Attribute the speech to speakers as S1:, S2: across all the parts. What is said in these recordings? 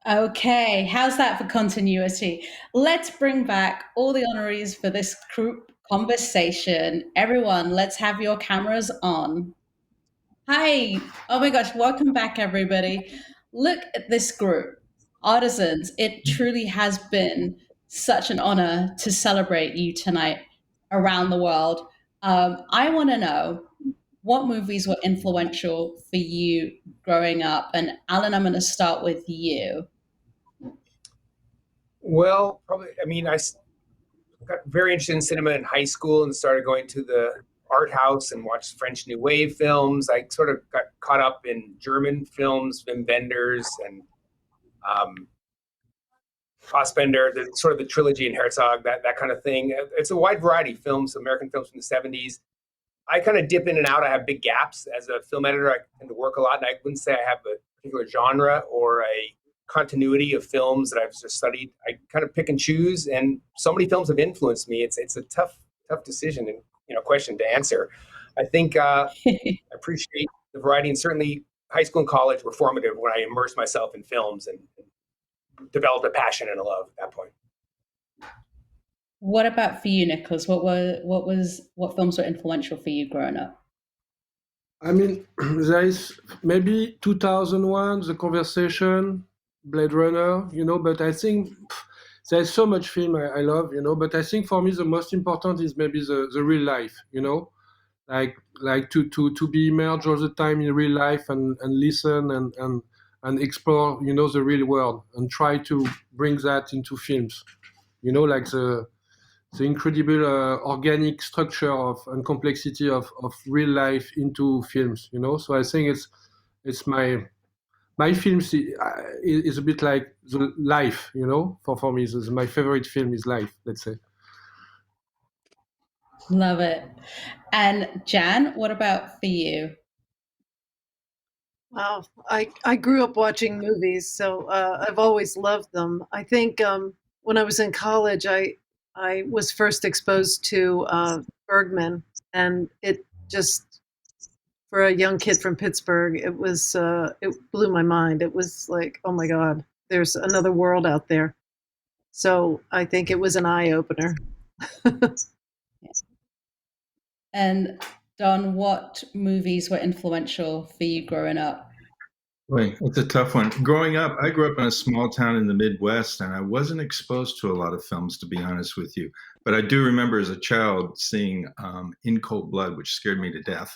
S1: Okay, how's that for continuity? Let's bring back all the honorees for this group conversation. Everyone, let's have your cameras on. Hi. Oh my gosh, welcome back, everybody. Look at this group, artisans. It truly has been such an honor to celebrate you tonight around the world. I want to know what movies were influential for you growing up. And Alan, I'm going to start with you.
S2: Well, probably. Got very interested in cinema in high school and started going to the art house and watched French New Wave films. I sort of got caught up in German films, Wim Wenders and um, Fassbender, sort of the trilogy in Herzog, that kind of thing. It's a wide variety of films, American films from the 70s. I kind of dip in and out. I have big gaps as a film editor. I tend to work a lot, and I wouldn't say I have a particular genre or a continuity of films that I've just studied. I kind of pick and choose, and so many films have influenced me. It's a tough decision and question to answer. I think I appreciate the variety, and certainly high school and college were formative when I immersed myself in films and developed a passion and a love at that point.
S1: What about for you, Nicholas? What films were influential for you growing up?
S3: I mean, there is maybe 2001, The Conversation, Blade Runner, but I think there's so much film I love, but I think for me the most important is maybe the real life, like to be immersed all the time in real life and listen and explore, the real world and try to bring that into films, like the incredible organic structure of and complexity of real life into films. So I think it's my films is a bit like the life. For me, my favorite film is Life. Let's say.
S1: Love it. And Jan, what about for you?
S4: Wow, I grew up watching movies, so I've always loved them. I think when I was in college, I was first exposed to Bergman, and it just for a young kid from Pittsburgh, it blew my mind. It was like, oh my God, there's another world out there. So I think it was an eye opener.
S1: And Don, what movies were influential for you growing up?
S5: Wait, it's a tough one. Growing up, I grew up in a small town in the Midwest, and I wasn't exposed to a lot of films, to be honest with you. But I do remember as a child seeing In Cold Blood, which scared me to death.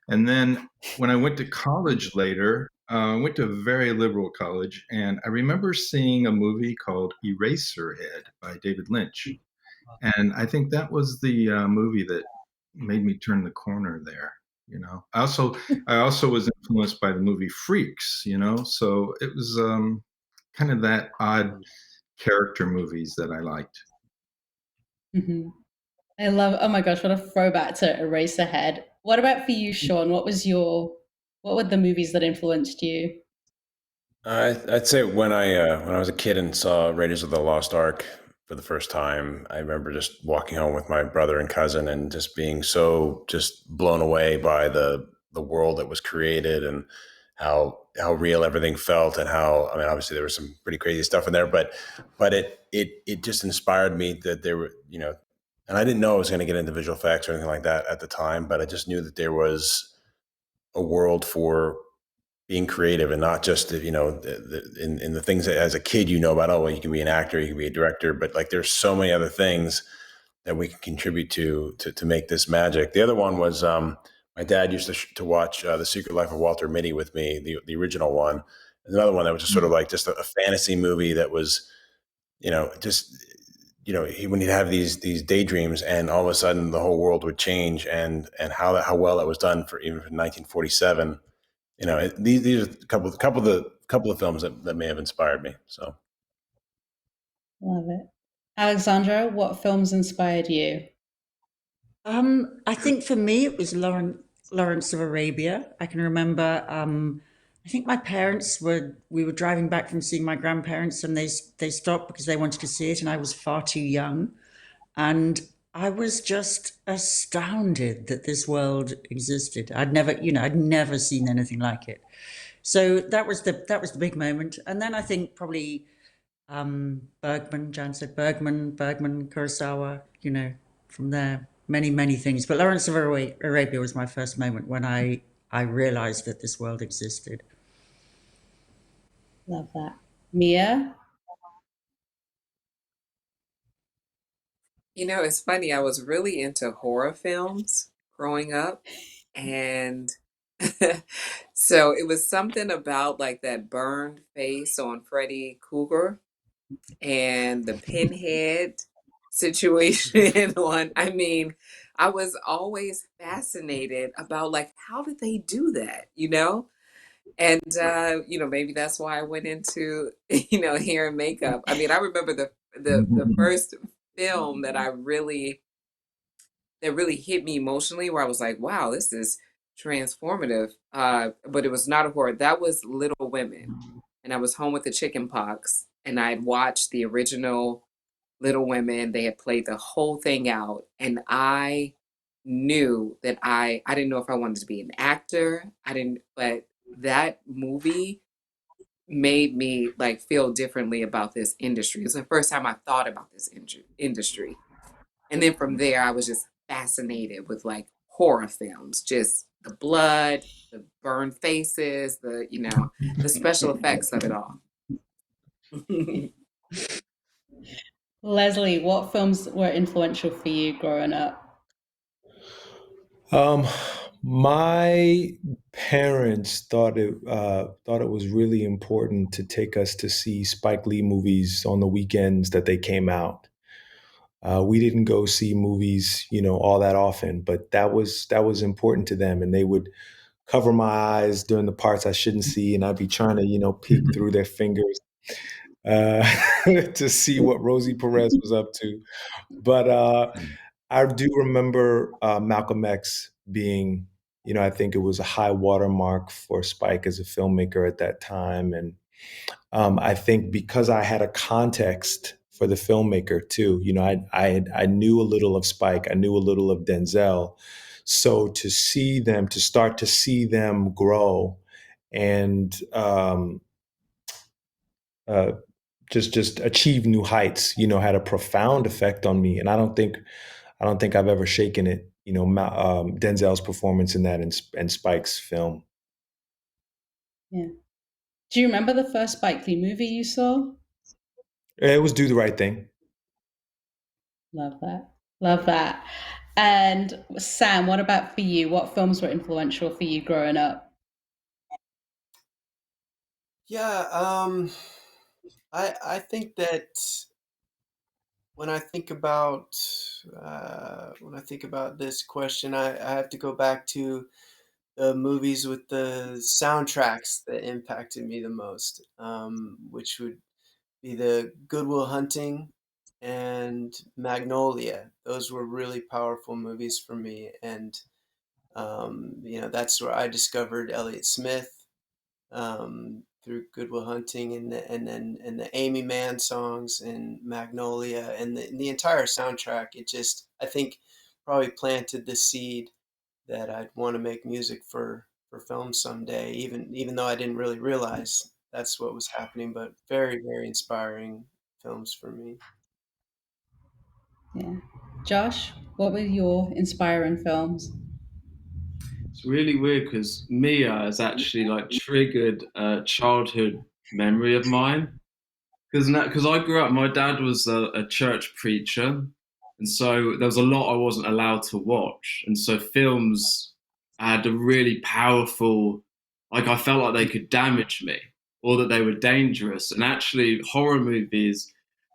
S5: And then when I went to college later, I went to a very liberal college, and I remember seeing a movie called Eraserhead by David Lynch. And I think that was the movie that made me turn the corner there. I also was influenced by the movie Freaks. So it was kind of that odd character movies that I liked.
S1: Hmm. I love. Oh my gosh, what a throwback to Eraserhead. What about for you, Sean? What were the movies that influenced you?
S6: I'd say when I was a kid and saw Raiders of the Lost Ark for the first time, I remember just walking home with my brother and cousin and just being so just blown away by the world that was created and how real everything felt and how, I mean, obviously there was some pretty crazy stuff in there, but it just inspired me that there were, and I didn't know I was going to get into visual effects or anything like that at the time, but I just knew that there was a world for being creative and not just in the things that as a kid about, oh well, you can be an actor, you can be a director, but like there's so many other things that we can contribute to make this magic. The other one was my dad used to watch The Secret Life of Walter Mitty with me, the original one. Another one that was just sort of like just a fantasy movie that was just when he'd have these daydreams and all of a sudden the whole world would change and how well that was done for even from 1947. These are a couple of films that may have inspired me. So
S1: Love it. Alexandra, what films inspired you?
S7: I think for me it was Lawrence of Arabia. I can remember. I think my parents were. We were driving back from seeing my grandparents, and they stopped because they wanted to see it, and I was far too young, and I was just astounded that this world existed. I'd never seen anything like it. So that was the big moment. And then I think probably Bergman, Jan said Bergman, Kurosawa, from there, many things. But Lawrence of Arabia was my first moment when I realized that this world existed.
S1: Love that. Mia?
S8: It's funny. I was really into horror films growing up. And so it was something about like that burned face on Freddy Krueger and the pinhead situation I mean, I was always fascinated about like how did they do that, And maybe that's why I went into, hair and makeup. I mean, I remember the first film that really hit me emotionally where I was like, wow, this is transformative. But it was not a horror. That was Little Women. And I was home with the chicken pox and I'd watched the original Little Women. They had played the whole thing out. And I knew that I didn't know if I wanted to be an actor. But that movie made me like feel differently about this industry. It was the first time I thought about this industry. And then from there, I was just fascinated with like horror films, just the blood, the burned faces, the special effects of it all.
S1: Leslie, what films were influential for you growing up?
S9: Um, my parents thought it was really important to take us to see Spike Lee movies on the weekends that they came out. We didn't go see movies, all that often, but that was important to them, and they would cover my eyes during the parts I shouldn't see, and I'd be trying to, peek through their fingers uh, to see what Rosie Perez was up to. But I do remember Malcolm X being, I think it was a high watermark for Spike as a filmmaker at that time. And I think because I had a context for the filmmaker too, I knew a little of Spike, I knew a little of Denzel. So to start to see them grow and uh, just achieve new heights, had a profound effect on me. And I don't think I've ever shaken it. Denzel's performance in that and Spike's film.
S1: Yeah. Do you remember the first Spike Lee movie you saw?
S9: It was Do the Right Thing.
S1: Love that. Love that. And Sam, what about for you? What films were influential for you growing up?
S10: Yeah, I think that when I think about this question, I have to go back to the movies with the soundtracks that impacted me the most, which would be the Good Will Hunting and Magnolia. Those were really powerful movies for me, and that's where I discovered Elliott Smith through Good Will Hunting, and the Amy Mann songs and Magnolia and the entire soundtrack. It just, I think, probably planted the seed that I'd want to make music for film someday, even though I didn't really realize that's what was happening. But very, very inspiring films for me.
S1: Yeah. Josh, what were your inspiring films?
S11: It's really weird because Mia has actually like triggered a childhood memory of mine. Because I grew up, my dad was a church preacher, and so there was a lot I wasn't allowed to watch, and so films had a really powerful, like I felt like they could damage me or that they were dangerous. And actually, horror movies,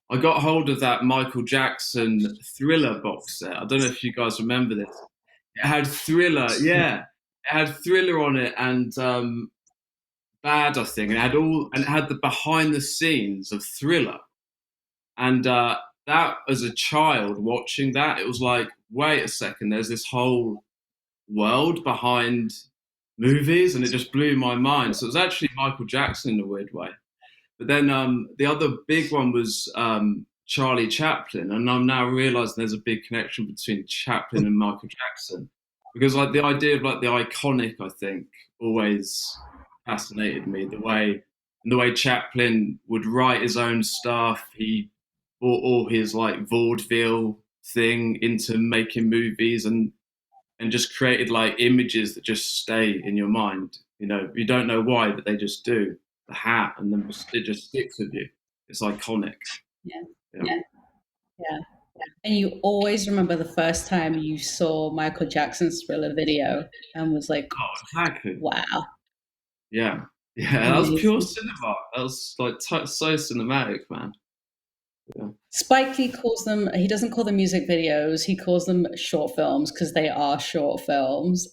S11: I got hold of that Michael Jackson Thriller box set. I don't know if you guys remember this. It had Thriller, yeah. It had Thriller on it and Bad, I think. And it had the behind the scenes of Thriller. And that, as a child watching that, it was like, wait a second, there's this whole world behind movies, and it just blew my mind. So it was actually Michael Jackson in a weird way. But then the other big one was Charlie Chaplin, and I'm now realizing there's a big connection between Chaplin and Michael Jackson, because like the idea of like the iconic, I think, always fascinated me. The way Chaplin would write his own stuff. He brought all his like vaudeville thing into making movies, and just created like images that just stay in your mind. You don't know why, but they just do. The hat, and then it just sticks with you. It's iconic.
S1: Yeah.
S11: Yeah.
S1: Yeah. Yeah. And you always remember the first time you saw Michael Jackson's Thriller video and was like,
S11: Oh, exactly.
S1: wow.
S11: Yeah. Yeah, that was pure
S1: Amazing.
S11: cinema. That was like so cinematic, man. Yeah.
S1: Spike Lee calls them, he doesn't call them music videos, he calls them short films because they are short films.